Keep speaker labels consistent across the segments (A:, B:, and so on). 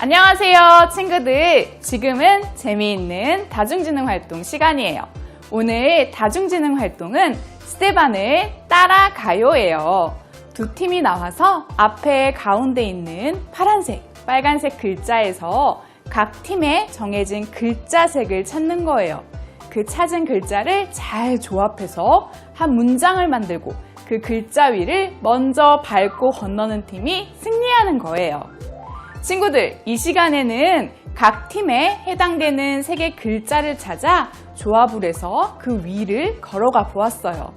A: 안녕하세요, 친구들. 지금은 재미있는 다중지능 활동 시간이에요. 오늘 다중지능 활동은 스테반을 따라가요예요. 두 팀이 나와서 앞에 가운데 있는 파란색, 빨간색 글자에서 각 팀에 정해진 글자색을 찾는 거예요. 그 찾은 글자를 잘 조합해서 한 문장을 만들고 그 글자 위를 먼저 밟고 건너는 팀이 승리하는 거예요. 친구들, 이 시간에는 각 팀에 해당되는 색의 글자를 찾아 조합을 해서 그 위를 걸어가 보았어요.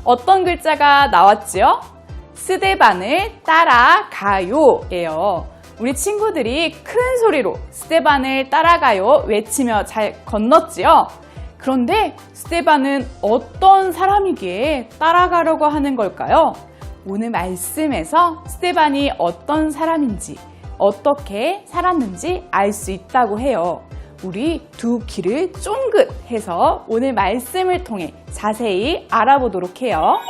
A: 어떤 글자가 나왔지요? 스테반을 따라가요 예요. 우리 친구들이 큰 소리로 스테반을 따라가요 외치며 잘 건넜지요? 그런데 스테반은 어떤 사람이기에 따라가려고 하는 걸까요? 오늘 말씀에서 스테반이 어떤 사람인지 어떻게 살았는지 알 수 있다고 해요. 우리 두 귀를 쫑긋 해서 오늘 말씀을 통해 자세히 알아보도록 해요.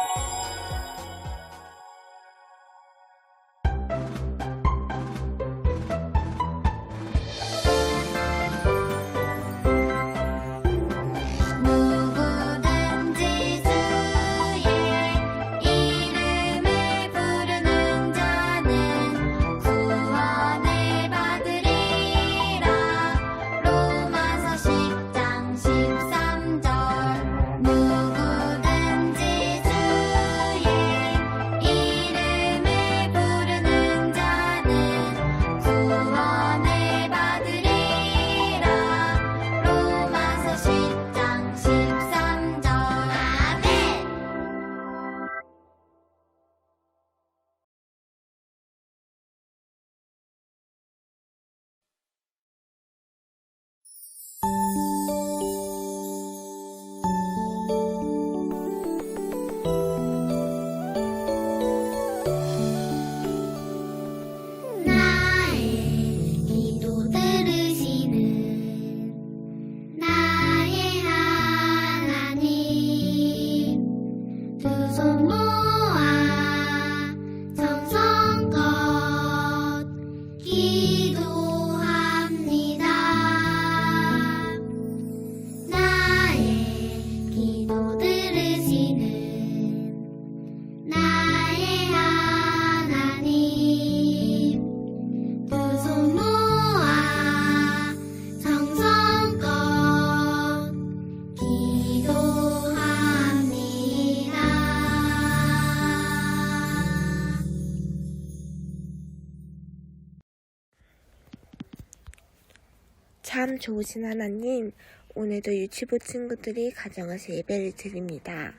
B: 참 좋으신 하나님, 오늘도 유치부 친구들이 가정에서 예배를 드립니다.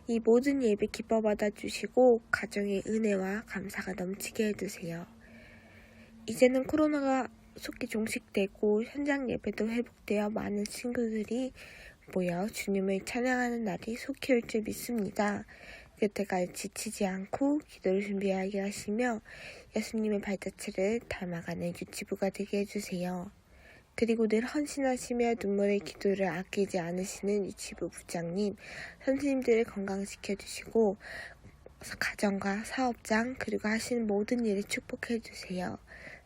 B: 이 모든 예배 기뻐 받아주시고 가정의 은혜와 감사가 넘치게 해주세요. 이제는 코로나가 속히 종식되고 현장 예배도 회복되어 많은 친구들이 모여 주님을 찬양하는 날이 속히 올 줄 믿습니다. 그때까지 지치지 않고 기도를 준비하게 하시며 예수님의 발자취를 닮아가는 유치부가 되게 해주세요. 그리고 늘 헌신하시며 눈물의 기도를 아끼지 않으시는 유치부 부장님, 선생님들을 건강시켜 주시고 가정과 사업장 그리고 하시는 모든 일을 축복해 주세요.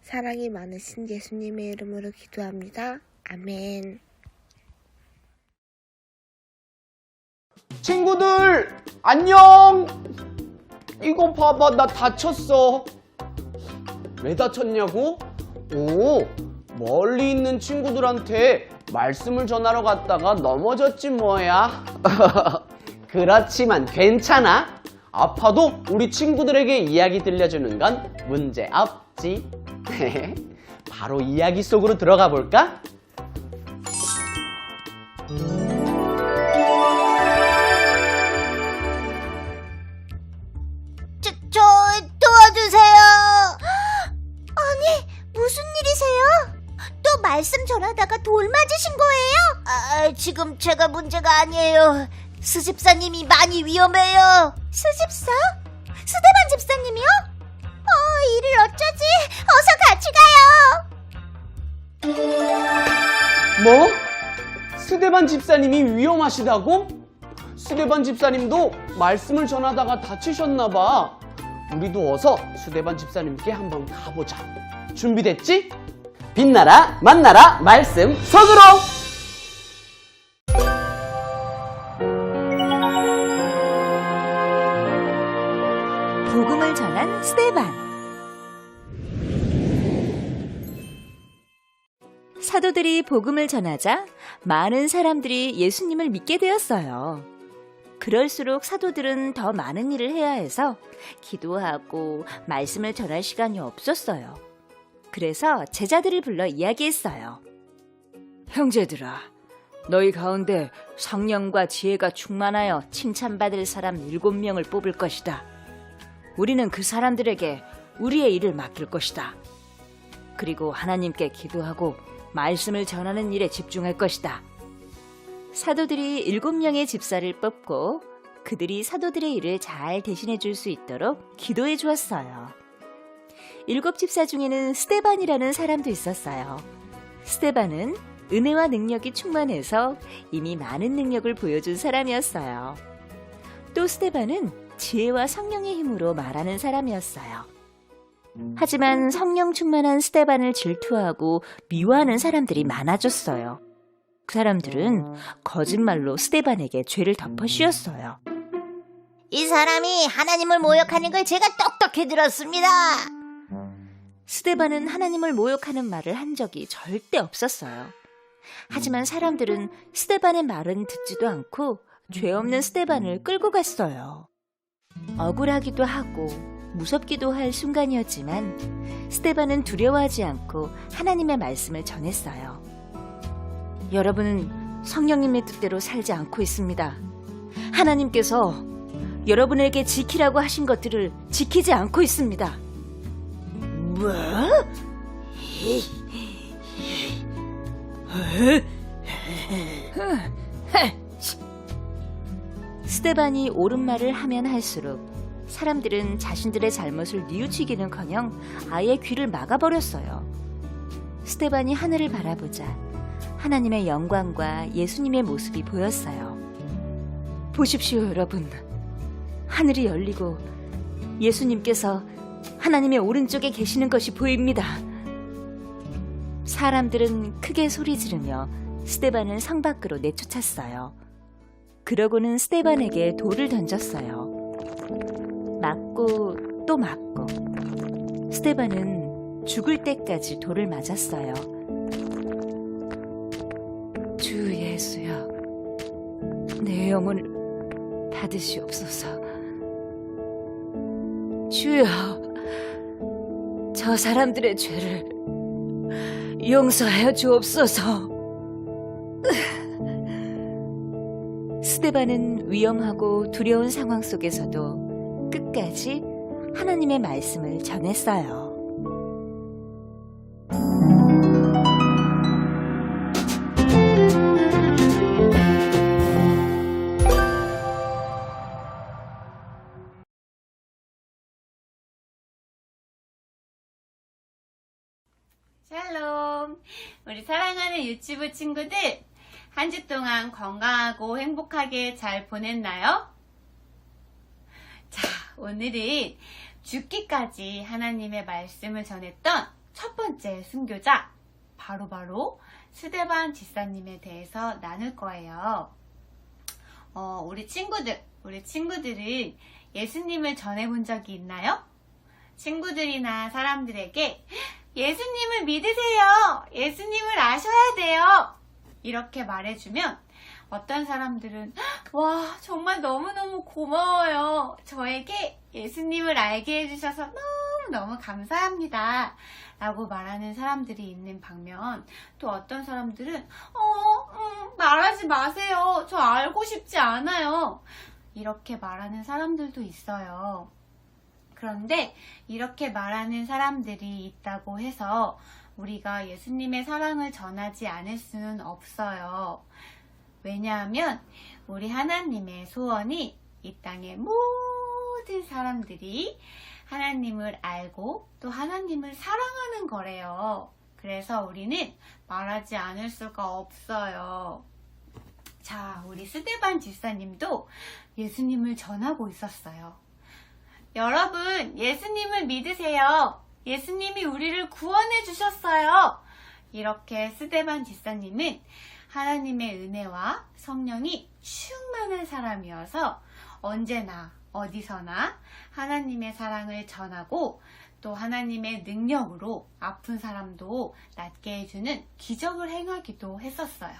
B: 사랑이 많으신 예수님의 이름으로 기도합니다. 아멘.
C: 친구들 안녕. 이거 봐봐, 나 다쳤어. 왜 다쳤냐고? 멀리 있는 친구들한테 말씀을 전하러 갔다가 넘어졌지 뭐야. 그렇지만 괜찮아. 아파도 우리 친구들에게 이야기 들려주는 건 문제 없지. 바로 이야기 속으로 들어가 볼까?
D: 저 도와주세요. 아니, 무슨 일이세요? 또 말씀 전하다가 돌 맞으신 거예요? 지금 제가 문제가 아니에요. 스집사님이 많이 위험해요. 스집사? 스데반 집사님이요? 이를 어쩌지? 어서 같이 가요.
C: 뭐? 스데반 집사님이 위험하시다고? 스데반 집사님도 말씀을 전하다가 다치셨나봐. 우리도 어서 스데반 집사님께 한번 가보자. 준비됐지? 빛나라 만나라 말씀 속으로.
E: 복음을 전한 스데반. 사도들이 복음을 전하자 많은 사람들이 예수님을 믿게 되었어요. 그럴수록 사도들은 더 많은 일을 해야 해서 기도하고 말씀을 전할 시간이 없었어요. 그래서 제자들을 불러 이야기했어요. 형제들아, 너희 가운데 성령과 지혜가 충만하여 칭찬받을 사람 7명을 뽑을 것이다. 우리는 그 사람들에게 우리의 일을 맡길 것이다. 그리고 하나님께 기도하고 말씀을 전하는 일에 집중할 것이다. 사도들이 7명의 집사를 뽑고 그들이 사도들의 일을 잘 대신해 줄 수 있도록 기도해 주었어요. 7 집사 중에는 스데반이라는 사람도 있었어요. 스데반은 은혜와 능력이 충만해서 이미 많은 능력을 보여준 사람이었어요. 또 스데반은 지혜와 성령의 힘으로 말하는 사람이었어요. 하지만 성령 충만한 스데반을 질투하고 미워하는 사람들이 많아졌어요. 그 사람들은 거짓말로 스데반에게 죄를 덮어 씌웠어요.
D: 이 사람이 하나님을 모욕하는 걸 제가 똑똑히 들었습니다.
E: 스데반은 하나님을 모욕하는 말을 한 적이 절대 없었어요. 하지만 사람들은 스데반의 말은 듣지도 않고 죄 없는 스데반을 끌고 갔어요. 억울하기도 하고 무섭기도 할 순간이었지만 스데반은 두려워하지 않고 하나님의 말씀을 전했어요. 여러분은 성령님의 뜻대로 살지 않고 있습니다. 하나님께서 여러분에게 지키라고 하신 것들을 지키지 않고 있습니다.
D: 뭐?
E: 스데반이 옳은 말을 하면 할수록 사람들은 자신들의 잘못을 뉘우치기는커녕 아예 귀를 막아버렸어요. 스데반이 하늘을 바라보자 하나님의 영광과 예수님의 모습이 보였어요. 보십시오, 여러분. 하늘이 열리고 예수님께서 하나님의 오른쪽에 계시는 것이 보입니다. 사람들은 크게 소리 지르며 스데반을 성 밖으로 내쫓았어요. 그러고는 스데반에게 돌을 던졌어요. 맞고 또 맞고 스데반은 죽을 때까지 돌을 맞았어요. 주 예수여, 내 영혼을 받으시옵소서. 주여, 저 사람들의 죄를 용서하여 주옵소서. 스데반은 위험하고 두려운 상황 속에서도 끝까지 하나님의 말씀을 전했어요.
A: 샬롬! 우리 사랑하는 유치부 친구들, 한 주 동안 건강하고 행복하게 잘 보냈나요? 자, 오늘은 죽기까지 하나님의 말씀을 전했던 첫 번째 순교자, 바로 스데반 집사님에 대해서 나눌 거예요. 우리 친구들은 예수님을 전해본 적이 있나요? 친구들이나 사람들에게 예수님을 믿으세요. 예수님을 아셔야 돼요. 이렇게 말해주면 어떤 사람들은 와, 정말 너무너무 고마워요. 저에게 예수님을 알게 해주셔서 너무너무 감사합니다. 라고 말하는 사람들이 있는 반면, 또 어떤 사람들은 말하지 마세요. 저 알고 싶지 않아요. 이렇게 말하는 사람들도 있어요. 그런데 이렇게 말하는 사람들이 있다고 해서 우리가 예수님의 사랑을 전하지 않을 수는 없어요. 왜냐하면 우리 하나님의 소원이 이 땅의 모든 사람들이 하나님을 알고 또 하나님을 사랑하는 거래요. 그래서 우리는 말하지 않을 수가 없어요. 자, 우리 스데반 집사님도 예수님을 전하고 있었어요. 여러분, 예수님을 믿으세요. 예수님이 우리를 구원해 주셨어요.
F: 이렇게 스데반 집사님은 하나님의 은혜와 성령이 충만한 사람이어서 언제나 어디서나 하나님의 사랑을 전하고 또 하나님의 능력으로 아픈 사람도 낫게 해주는 기적을 행하기도 했었어요.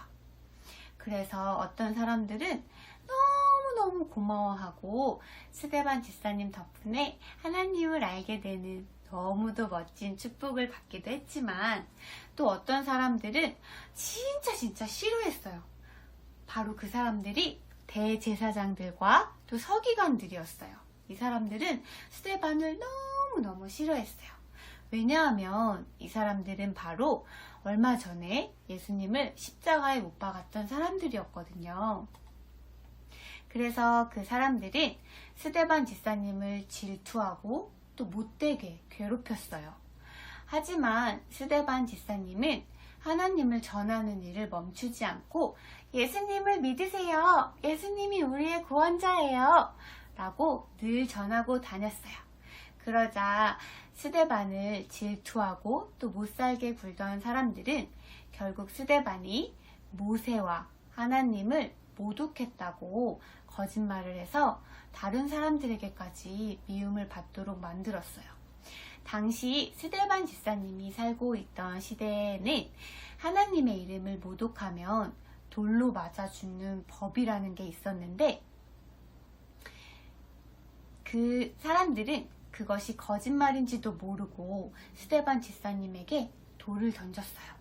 F: 그래서 어떤 사람들은 너무너무 고마워하고 스데반 집사님 덕분에 하나님을 알게 되는 너무도 멋진 축복을 받기도 했지만 또 어떤 사람들은 진짜 싫어했어요. 바로 그 사람들이 대제사장들과 또 서기관들이었어요. 이 사람들은 스데반을 너무너무 싫어했어요. 왜냐하면 이 사람들은 바로 얼마 전에 예수님을 십자가에 못 박았던 사람들이었거든요. 그래서 그 사람들은 스데반 집사님을 질투하고 또 못되게 괴롭혔어요. 하지만 스데반 집사님은 하나님을 전하는 일을 멈추지 않고 예수님을 믿으세요. 예수님이 우리의 구원자예요. 라고 늘 전하고 다녔어요. 그러자 스데반을 질투하고 또 못살게 굴던 사람들은 결국 스데반이 모세와 하나님을 모독했다고 거짓말을 해서 다른 사람들에게까지 미움을 받도록 만들었어요. 당시 스데반 집사님이 살고 있던 시대에는 하나님의 이름을 모독하면 돌로 맞아 죽는 법이라는 게 있었는데 그 사람들은 그것이 거짓말인지도 모르고 스데반 집사님에게 돌을 던졌어요.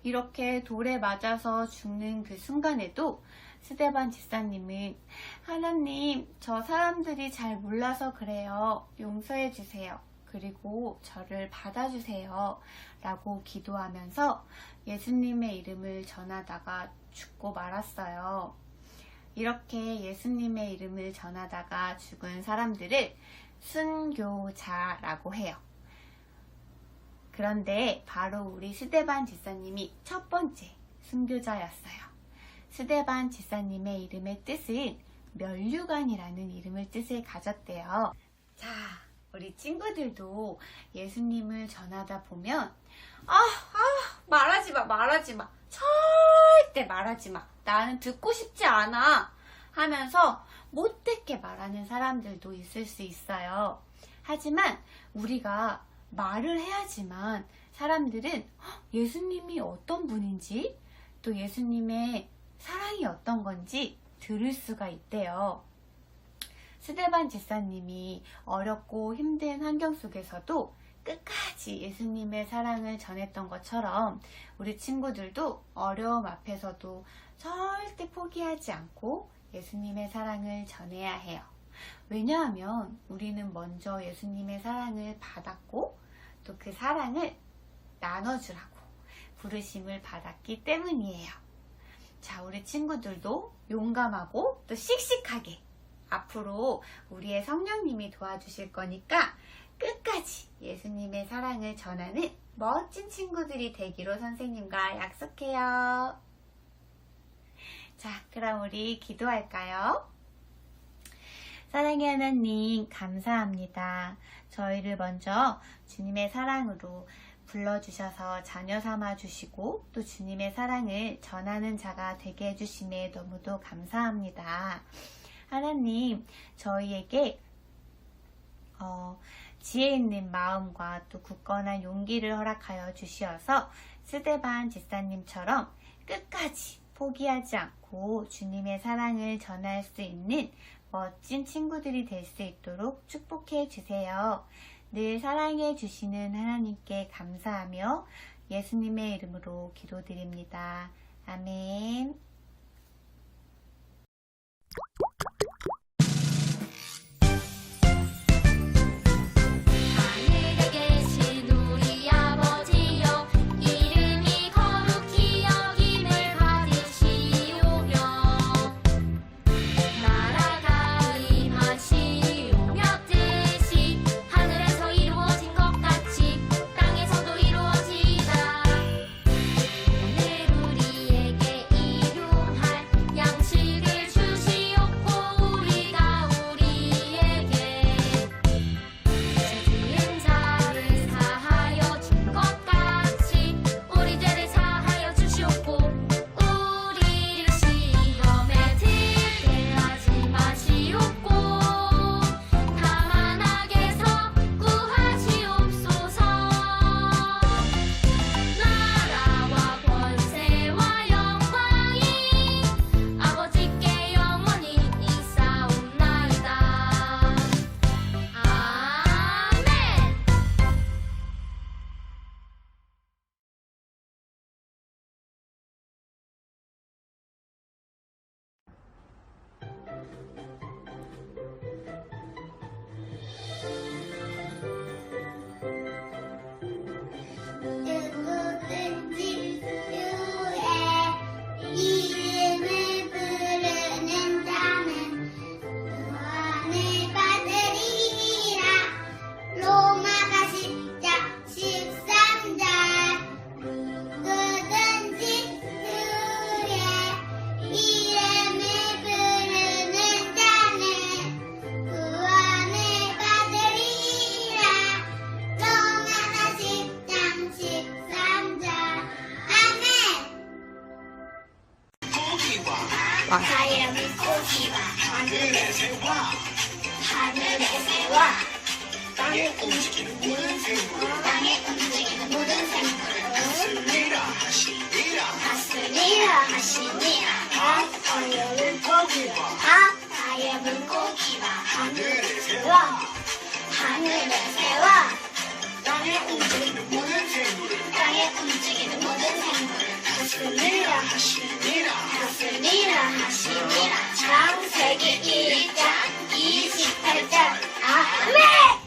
F: 이렇게 돌에 맞아서 죽는 그 순간에도 스데반 집사님은 하나님, 저 사람들이 잘 몰라서 그래요. 용서해 주세요. 그리고 저를 받아주세요. 라고 기도하면서 예수님의 이름을 전하다가 죽고 말았어요. 이렇게 예수님의 이름을 전하다가 죽은 사람들을 순교자라고 해요. 그런데 바로 우리 스데반 집사님이 첫 번째 순교자였어요. 스데반 집사님의 이름의 뜻은 면류관이라는 이름을 뜻을 가졌대요. 자, 우리 친구들도 예수님을 전하다 보면 말하지 마. 절대 말하지 마. 나는 듣고 싶지 않아. 하면서 못되게 말하는 사람들도 있을 수 있어요. 하지만 우리가 말을 해야지만 사람들은 예수님이 어떤 분인지 또 예수님의 사랑이 어떤 건지 들을 수가 있대요. 스데반 집사님이 어렵고 힘든 환경 속에서도 끝까지 예수님의 사랑을 전했던 것처럼 우리 친구들도 어려움 앞에서도 절대 포기하지 않고 예수님의 사랑을 전해야 해요. 왜냐하면 우리는 먼저 예수님의 사랑을 받았고 또 그 사랑을 나눠주라고 부르심을 받았기 때문이에요. 자, 우리 친구들도 용감하고 또 씩씩하게 앞으로 우리의 성령님이 도와주실 거니까 끝까지 예수님의 사랑을 전하는 멋진 친구들이 되기로 선생님과 약속해요. 자, 그럼 우리 기도할까요? 사랑의 하나님, 감사합니다. 저희를 먼저 주님의 사랑으로 불러주셔서 자녀 삼아주시고 또 주님의 사랑을 전하는 자가 되게 해주심에 너무도 감사합니다. 하나님, 저희에게 지혜 있는 마음과 또 굳건한 용기를 허락하여 주시어서 스데반 집사님처럼 끝까지 포기하지 않고 주님의 사랑을 전할 수 있는 멋진 친구들이 될 수 있도록 축복해 주세요. 늘 사랑해 주시는 하나님께 감사하며 예수님의 이름으로 기도드립니다. 아멘.
G: 하늘에 계신 우리 아버지여 이름이 거룩히 여김을 받으시오며 나라가 임하시오며 뜻이 하늘에서 이루어진 것 같이 땅에서도 이루어지이다. 오늘 우리에게 일용할 물고기와 하늘의 새와 땅에 움직이는 모든 생물 다스리라 하시니라 바다의 물고기와 하늘의 새와 땅에 움직이는 모든 생물 다스리라 하시니라 창세기 1장 28절 아멘.